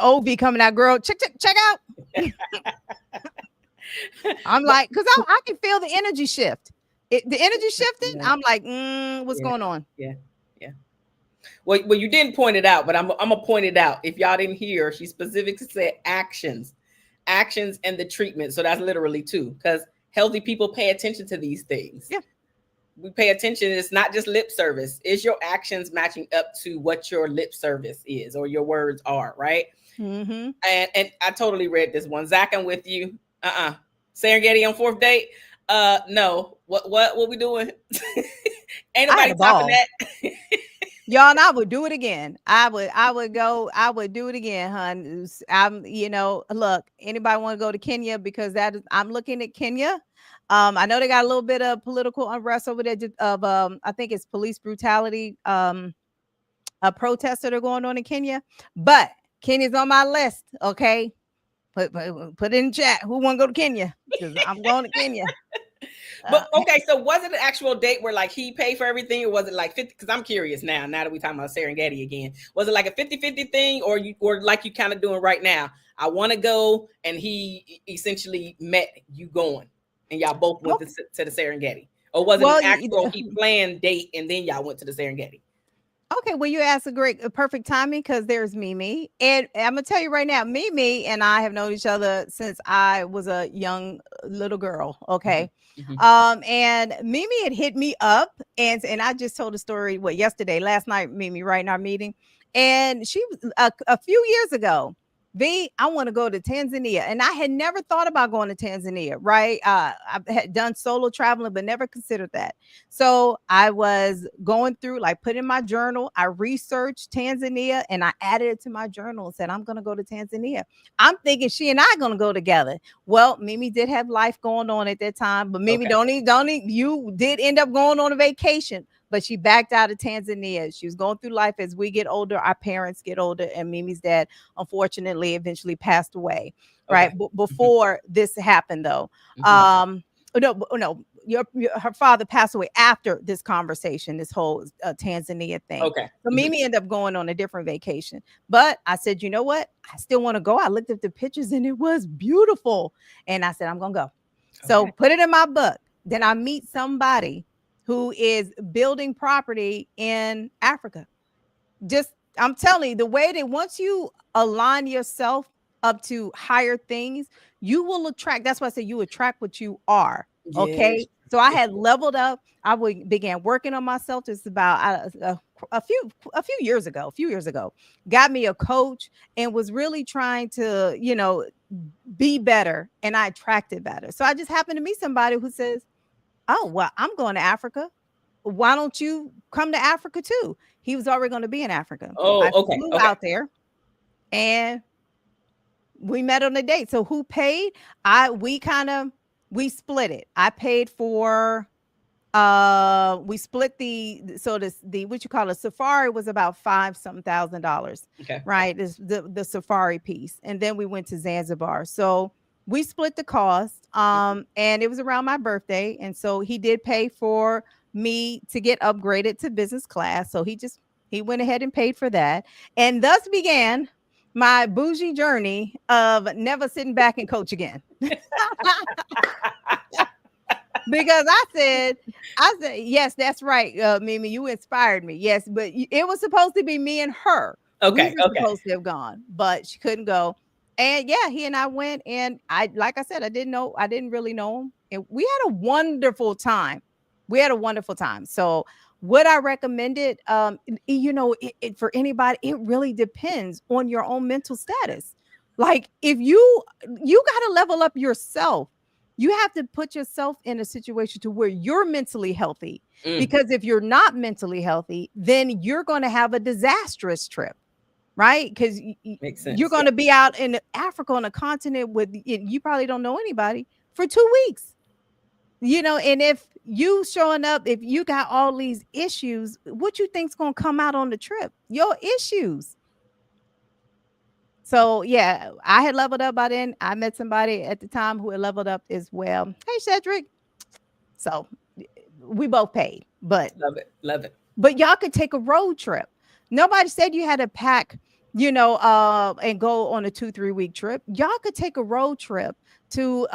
old V coming out, girl, check out. I'm like, because I can feel the energy shift. The energy shifting. Yeah. I'm like, what's Yeah. going on? Yeah. Yeah. Well, you didn't point it out, but I'm gonna point it out. If y'all didn't hear, she specifically said actions, and the treatment. So that's literally two, because healthy people pay attention to these things. Yeah. We pay attention. It's not just lip service. Is your actions matching up to what your lip service is or your words are, right? Mm-hmm. And I totally read this one. Zach, I'm with you. Serengeti on fourth date. No. What we doing? Ain't nobody topping that. Y'all, and I would do it again. I would do it again, hon. I'm, look, anybody want to go to Kenya? Because I'm looking at Kenya. I know they got a little bit of political unrest over there of I think it's police brutality, a protest that are going on in Kenya. But Kenya's on my list. Okay. Put it in chat. Who want to go to Kenya? Because I'm going to Kenya. But okay, so was it an actual date where like he paid for everything, or was it like 50? Because I'm curious now that we're talking about Serengeti again. Was it like a 50-50 thing, or like you kind of doing right now? I want to go, and he essentially met you going, and y'all both went to the Serengeti, or was it an actual he planned date and then y'all went to the Serengeti? Okay, well, you asked a perfect timing, because there's Mimi. And I'm going to tell you right now, Mimi and I have known each other since I was a young little girl. Okay. Mm-hmm. And Mimi had hit me up, and I just told a story, last night, Mimi, right in our meeting. And she was a few years ago. V, I want to go to Tanzania. And I had never thought about going to Tanzania, right? I had done solo traveling, but never considered that. So I was going through, like, put in my journal. I researched Tanzania and I added it to my journal and said, I'm going to go to Tanzania. I'm thinking she and I are going to go together. Well, Mimi did have life going on at that time, but Mimi, you did end up going on a vacation. But she backed out of Tanzania. She was going through life. As we get older, our parents get older, and Mimi's dad, unfortunately, eventually passed away. Right before this happened, though. No, her father passed away after this conversation, this whole Tanzania thing. Okay. So Mimi ended up going on a different vacation. But I said, you know what? I still want to go. I looked at the pictures and it was beautiful. And I said, I'm going to go. Okay. So put it in my book. Then I meet somebody who is building property in Africa. I'm telling you, the way that once you align yourself up to higher things, you will attract. That's why I say you attract what you are. Okay. Yes. So I had leveled up. I began working on myself. This is about a few years ago. Got me a coach and was really trying to, be better. And I attracted better. So I just happened to meet somebody who says, oh, well, I'm going to Africa. Why don't you come to Africa too? He was already going to be in Africa. I flew out there and we met on a date. So who paid? We split it. I paid for, we split the what you call a safari was about $5,000. Okay. Right. The safari piece. And then we went to Zanzibar. So we split the cost, and it was around my birthday. And so he did pay for me to get upgraded to business class. So he went ahead and paid for that. And thus began my bougie journey of never sitting back and coach again. Because I said, yes, that's right, Mimi, you inspired me. Yes, but it was supposed to be me and her. Okay. We were supposed to have gone, but she couldn't go. And yeah, he and I went, and like I said, I didn't really know him. And we had a wonderful time. So would I recommend it? For anybody, it really depends on your own mental status. Like if you got to level up yourself. You have to put yourself in a situation to where you're mentally healthy, because if you're not mentally healthy, then you're going to have a disastrous trip. Right? Because you're going to be out in Africa on a continent with, you probably don't know anybody, for 2 weeks. And if you showing up, if you got all these issues, what you think's gonna come out on the trip? Your issues. So yeah, I had leveled up by then. I met somebody at the time who had leveled up as well. Hey, Cedric. So we both paid, but Love it. Love it. y'all could take a road trip. Nobody said you had to pack, and go on a 2-3 week trip. Y'all could take a road trip to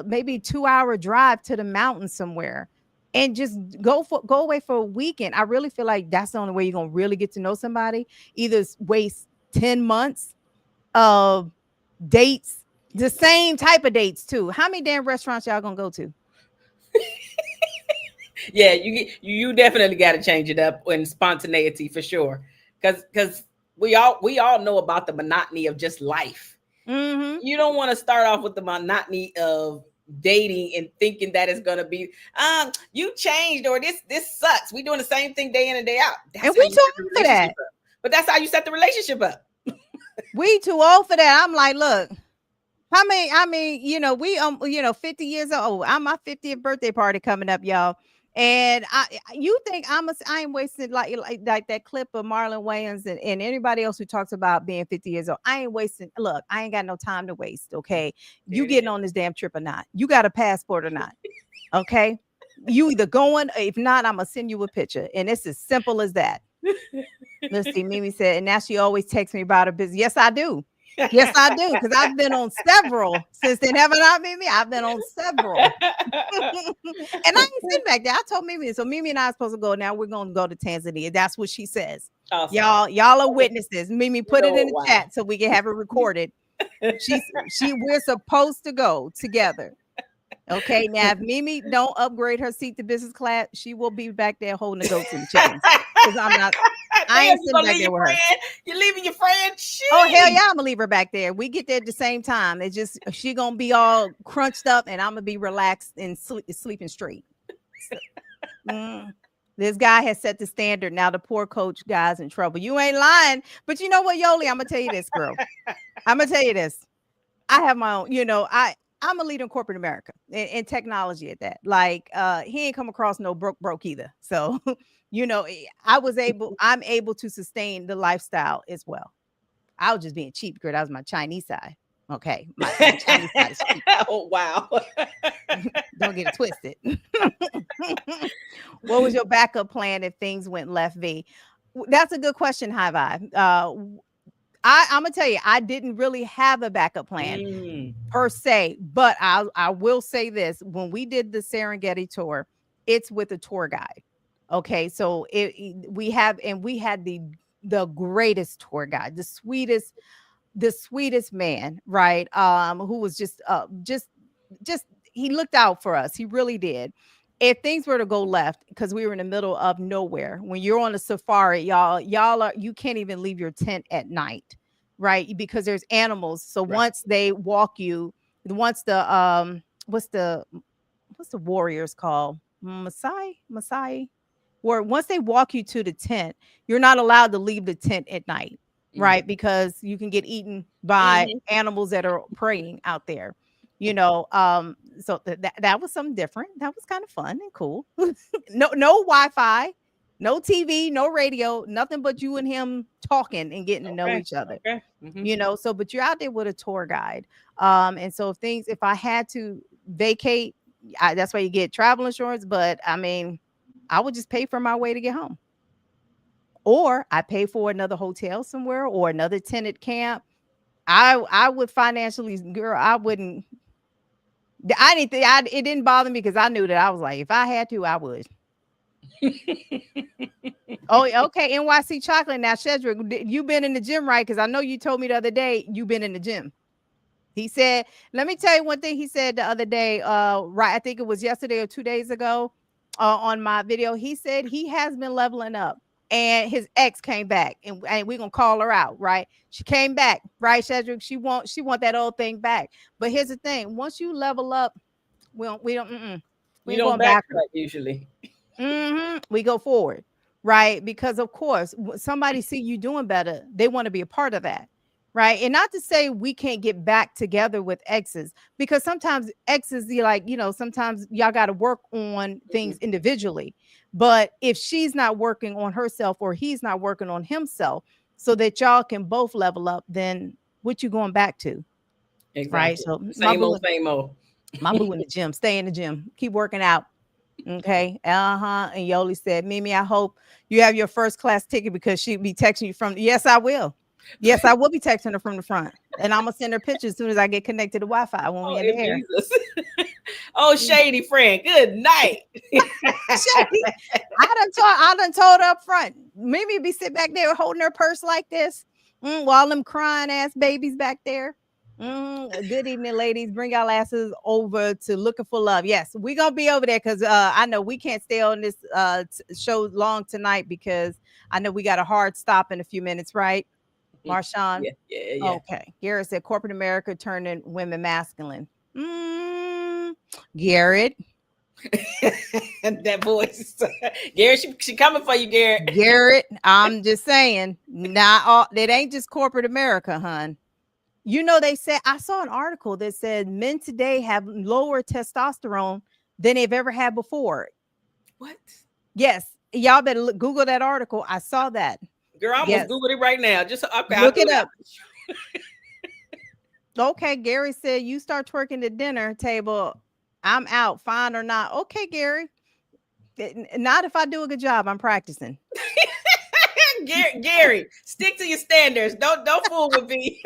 maybe 2-hour drive to the mountains somewhere and just go away for a weekend. I really feel like that's the only way you're gonna really get to know somebody. Either waste 10 months of dates, the same type of dates too. How many damn restaurants y'all gonna go to? Yeah, you definitely got to change it up in spontaneity for sure, because we all know about the monotony of just life. Mm-hmm. You don't want to start off with the monotony of dating and thinking that it's gonna be you changed, or this sucks. We doing the same thing day in and day out. That's And how we you too set the old for relationship that. up. But that's how you set the relationship up. We too old for that. I'm like, look, I mean, 50 years old. I'm my 50th birthday party coming up, y'all. And you think I ain't wasting like that clip of Marlon Wayans and anybody else who talks about being 50 years old. I ain't wasting. Look, I ain't got no time to waste. Okay. There You it is. getting on this damn trip or not? You got a passport or not? Okay. You either going, if not, I'm gonna send you a picture. And it's as simple as that. Let's see. Mimi said, and now she always texts me about her business. Yes, I do. Yes, I do. Because I've been on several since then. Haven't I, Mimi? I've been on several. And I ain't sitting back there. I told Mimi. So Mimi and I are supposed to go. Now we're gonna go to Tanzania. That's what she says. Awesome. Y'all are witnesses. Mimi, put it in the Wow. chat so we can have it recorded. We're supposed to go together. Okay, now if Mimi don't upgrade her seat to business class, she will be back there holding the goats and the chickens. Because I ain't sitting back there with her. You're leaving your friend. Oh hell yeah, I'm gonna leave her back there. We get there at the same time. It's just she gonna be all crunched up, and I'm gonna be relaxed and sleeping straight. This guy has set the standard. Now the poor coach guy's in trouble. You ain't lying, but you know what, Yoli? I'm gonna tell you this, girl. I'm gonna tell you this. I have my own. I'm a leader in corporate America and technology at that. Like, he ain't come across no broke either. So, I'm able to sustain the lifestyle as well. I was just being cheap, girl. That was my Chinese side. Okay. My Chinese side is cheap. Oh, wow. Don't get it twisted. What was your backup plan if things went left, V? That's a good question, High Vibe. I'm gonna tell you, I didn't really have a backup plan per se, but I will say this: when we did the Serengeti tour, it's with a tour guide. Okay, so we had the greatest tour guide, the sweetest man, right? Who was just he looked out for us. He really did. If things were to go left, because we were in the middle of nowhere, when you're on a safari, you can't even leave your tent at night, right? Because there's animals. So Right. once they walk you, once the what's the warriors called? Masai. Where once they walk you to the tent, you're not allowed to leave the tent at night, right? Because you can get eaten by animals that are preying out there. So that was something different. That was kind of fun and cool. No Wi-Fi, no TV, no radio, nothing but you and him talking and getting to know each other. Okay. But you're out there with a tour guide. And so if I had to vacate, that's why you get travel insurance. But I mean, I would just pay for my way to get home. Or I pay for another hotel somewhere or another tenant camp. I would financially, girl, I wouldn't. I didn't think it didn't bother me because I knew that I was like, if I had to, I would. Oh, okay. NYC chocolate. Now, Cedric, you been in the gym, right? Because I know you told me the other day you've been in the gym. He said, let me tell you one thing he said the other day, right? I think it was yesterday or 2 days ago on my video. He said he has been leveling up. And his ex came back, and we're gonna call her out, right? She came back, right, Cedric? She want that old thing back. But here's the thing: once you level up, we don't You ain't don't going backwards. usually. We go forward, right? Because of course, somebody see you doing better, they want to be a part of that, right? And not to say we can't get back together with exes, because sometimes exes, you like, sometimes y'all got to work on things Mhm. individually. But if she's not working on herself or he's not working on himself so that y'all can both level up, then what you going back to, right? Exactly. So Same old, same old. my boo in the gym, stay in the gym, keep working out. Okay. And Yoli said, Mimi, I hope you have your first class ticket because she'll be texting you from. Yes, I will. Yes, I will be texting her from the front. And I'm gonna send her pictures as soon as I get connected to Wi-Fi when Oh, we in the in air. Jesus. Oh, Mm. shady friend. Good night. Shady. I done told her up front. Mimi be sitting back there holding her purse like this. While them crying ass babies back there. Good evening, ladies. Bring y'all asses over to Looking for Love. Yes, we're gonna be over there because I know we can't stay on this show long tonight because I know we got a hard stop in a few minutes, right? Marshawn. Yeah, yeah, yeah. Okay. Garrett said corporate America turning women masculine. Mm, Garrett. That voice. Garrett, she coming for you, Garrett. Garrett, I'm just saying, not all it ain't just corporate America, hun. They said I saw an article that said men today have lower testosterone than they've ever had before. What? Yes, y'all better Google that article. I saw that. Girl, I almost Yes, Googled it right now. Just okay, I'll look do it it up. after. Okay, Gary said you start twerking the dinner table. I'm out, fine or not. Okay, Gary. Not if I do a good job. I'm practicing. Gary, stick to your standards. Don't fool with me.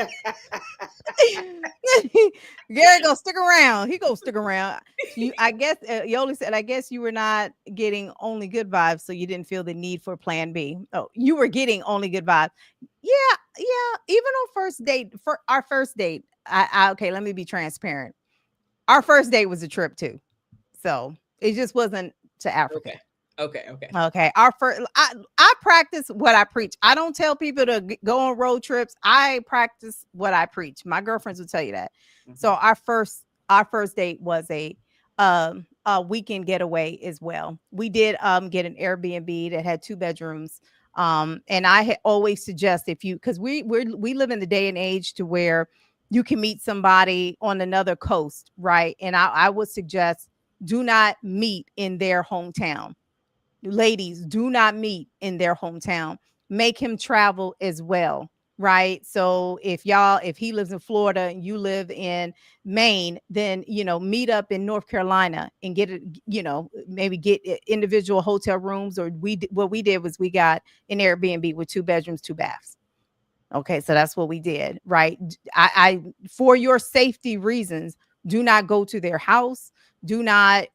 Gary gonna stick around. He gonna stick around. I guess Yoli said. I guess you were not getting only good vibes, so you didn't feel the need for Plan B. Oh, you were getting only good vibes. Yeah, yeah. Even on first date, for our first date, okay. Let me be transparent. Our first date was a trip too, so it just wasn't to Africa. Okay. Okay. Okay. Okay. Our first, I practice what I preach. I don't tell people to go on road trips. I practice what I preach. My girlfriends will tell you that. So Mhm. our first date was a weekend getaway as well. We did get an Airbnb that had 2 bedrooms. And I always suggest if you because we live in the day and age to where you can meet somebody on another coast, right? And I would suggest do not meet in their hometown. Ladies, do not meet in their hometown. Make him travel as well, right? So if he lives in Florida and you live in Maine, then meet up in North Carolina and get it, maybe get individual hotel rooms. Or what we did was we got an Airbnb with 2 bedrooms, 2 baths. Okay, so that's what we did, right? I for your safety reasons, do not go to their house. Do not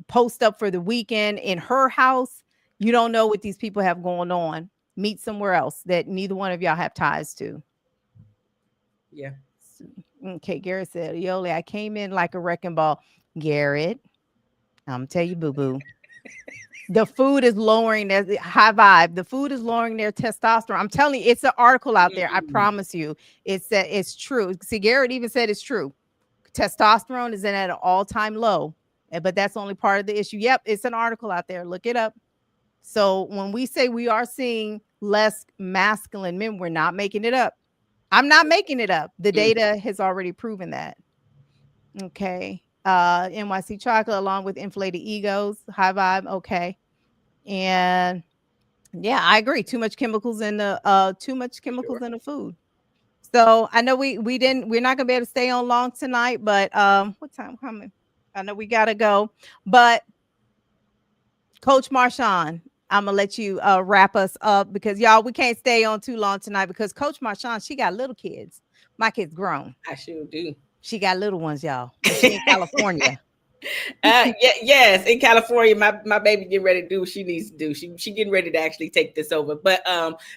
post up for the weekend in her house. You don't know what these people have going on. Meet somewhere else that neither one of y'all have ties to. Yeah. Okay, Garrett said, Yoli, I came in like a wrecking ball. Garrett, I'm gonna tell you, boo boo. The food is lowering their high vibe. The food is lowering their testosterone. I'm telling you, it's an article out there. I Mm. promise you, it's true. See, Garrett even said it's true. Testosterone is in at an all-time low, but that's only part of the issue. Yep, it's an article out there. Look it up. So when we say we are seeing less masculine men, we're not making it up. I'm not making it up. The Mm. data has already proven that. Okay. NYC chocolate along with inflated egos, high vibe. Okay. And yeah, I agree. Too much chemicals Sure. in the food. So I know we're not gonna be able to stay on long tonight, but what time coming? I know we gotta go. But Coach Marshawn, I'm gonna let you wrap us up because y'all we can't stay on too long tonight because Coach Marshawn, she got little kids. My kid's grown. I sure do. She got little ones, y'all. And she in California. Yes, in California, my baby getting ready to do what she needs to do. She getting ready to actually take this over. But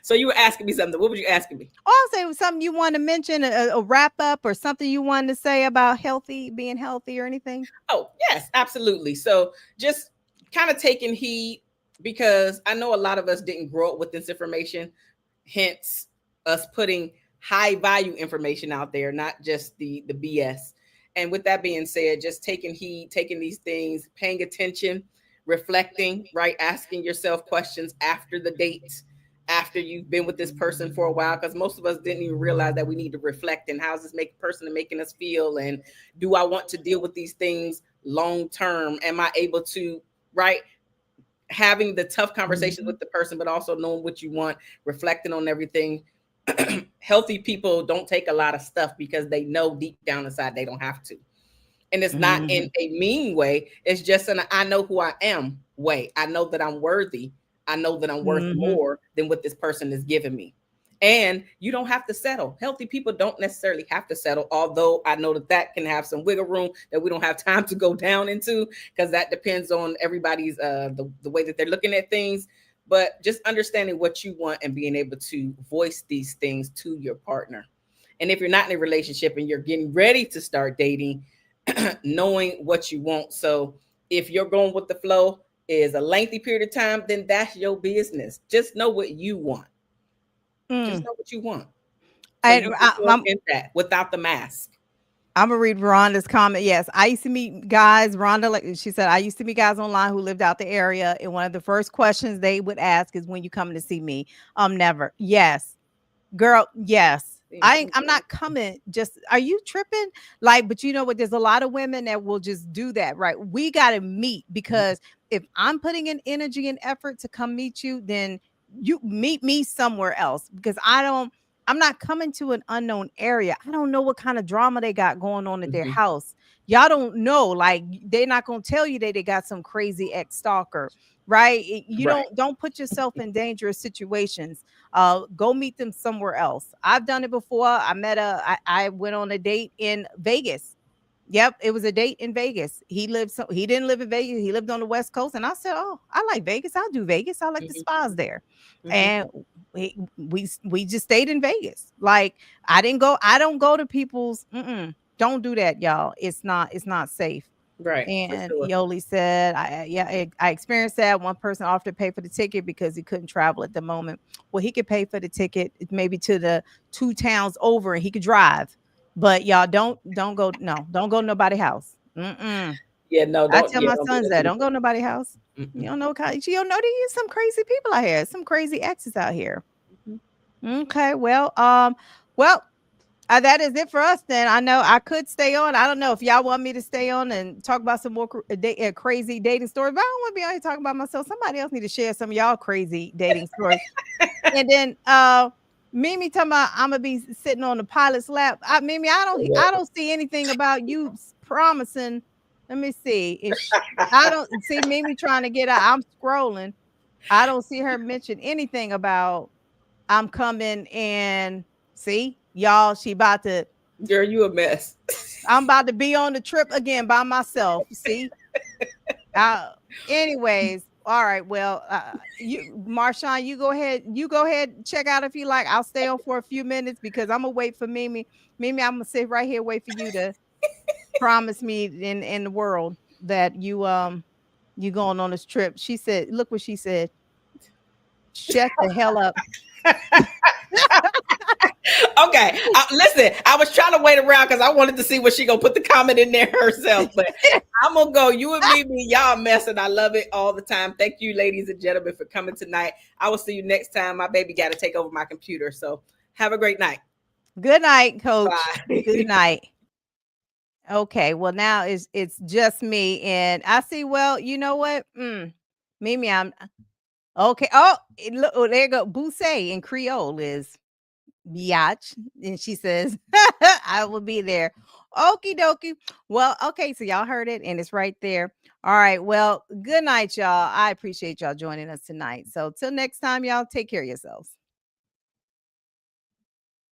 so you were asking me something. What were you asking me? Also, something you want to mention, a wrap up or something you wanted to say about being healthy or anything? Oh, yes, absolutely. So just kind of taking heed because I know a lot of us didn't grow up with this information, hence us putting high value information out there, not just the BS. And with that being said, just taking heed, taking these things, paying attention, reflecting, right? Asking yourself questions after the date, after you've been with this person for a while, because most of us didn't even realize that we need to reflect and how's this make person making us feel, and do I want to deal with these things long term? Am I able to, right? Having the tough conversations Mhm. with the person, but also knowing what you want, reflecting on everything. Healthy people don't take a lot of stuff because they know deep down inside they don't have to. And it's not in Mhm. a mean way. It's just an I know who I am way. I know that I'm worthy. I know that I'm worth Mhm. more than what this person is giving me. And you don't have to settle. Healthy people don't necessarily have to settle, although I know that that can have some wiggle room that we don't have time to go down into, because that depends on everybody's the way that they're looking at things. But just understanding what you want and being able to voice these things to your partner. And if you're not in a relationship and you're getting ready to start dating, knowing what you want. So if you're going with the flow is a lengthy period of time, then that's your business. Just know what you want. Just Mm. know what you want. So And you can go in that without the mask. I'm gonna read Rhonda's comment. Yes, I used to meet guys. Rhonda, like she said, I used to meet guys online who lived out the area, and one of the first questions they would ask is, "When you coming to see me?" Never. Yes, girl. Yes, I'm not coming. Just are you tripping? Like, but you know what? There's a lot of women that will just do that, right? We got to meet because if I'm putting in energy and effort to come meet you, then you meet me somewhere else because I'm not coming to an unknown area. I don't know what kind of drama they got going on at their Mhm. house. Y'all don't know. Like they're not gonna tell you that they got some crazy ex stalker, right? You Right. don't put yourself in dangerous situations. Go meet them somewhere else. I've done it before. I went on a date in Vegas. Yep, it was a date in Vegas. He didn't live in Vegas. He lived on the West Coast. And I said, "Oh, I like Vegas. I'll do Vegas. I like the Mhm. spas there." Mhm. And we just stayed in Vegas. Like I don't go to people's don't do that, y'all. It's not safe. Right. For And sure. Yoli said, I experienced that. One person offered to pay for the ticket because he couldn't travel at the moment. Well, he could pay for the ticket maybe to the 2 towns over and he could drive. But y'all don't go, no, don't go to nobody's house. Mm-mm. Yeah. No. I Don't. tell Yeah. my Don't do sons that that to don't me. go to nobody's house. You Mm-mm. don't know, you don't know there is some crazy people out here, some crazy exes out here. Mhm. Okay, well, that is it for us then. I know I could stay on. I don't know if y'all want me to stay on and talk about some more crazy dating stories, but I don't want to be out here talking about myself. Somebody else need to share some of y'all crazy dating stories. And then Mimi talking about I'm gonna be sitting on the pilot's lap. Mimi, I don't see anything about you promising. Let me see. I don't see Mimi trying to get out. I'm scrolling. I don't see her mention anything about I'm coming and see y'all. Girl, you a mess. I'm about to be on the trip again by myself. See, uh, anyways, all right. Well, you, Marshawn, you go ahead, check out if you like. I'll stay on for a few minutes because I'm gonna wait for Mimi. Mimi, I'm gonna sit right here, wait for you to promise me in the world that you going on this trip. She said, look what she said. Shut the hell up. Okay, listen. I was trying to wait around because I wanted to see what she gonna put the comment in there herself. But I'm gonna go. You and me, y'all messing. I love it all the time. Thank you, ladies and gentlemen, for coming tonight. I will see you next time. My baby got to take over my computer. So have a great night. Good night, coach. Good Bye. night. Okay, well now it's just me and I see. Well, you know what? Mimi, I'm okay. Oh, look, oh, there you go. Bousse in Creole is biatch, and she says, "I will be there." Okie dokie. Well, okay, so y'all heard it, and it's right there. All right. Well, good night, y'all. I appreciate y'all joining us tonight. So till next time, y'all take care of yourselves.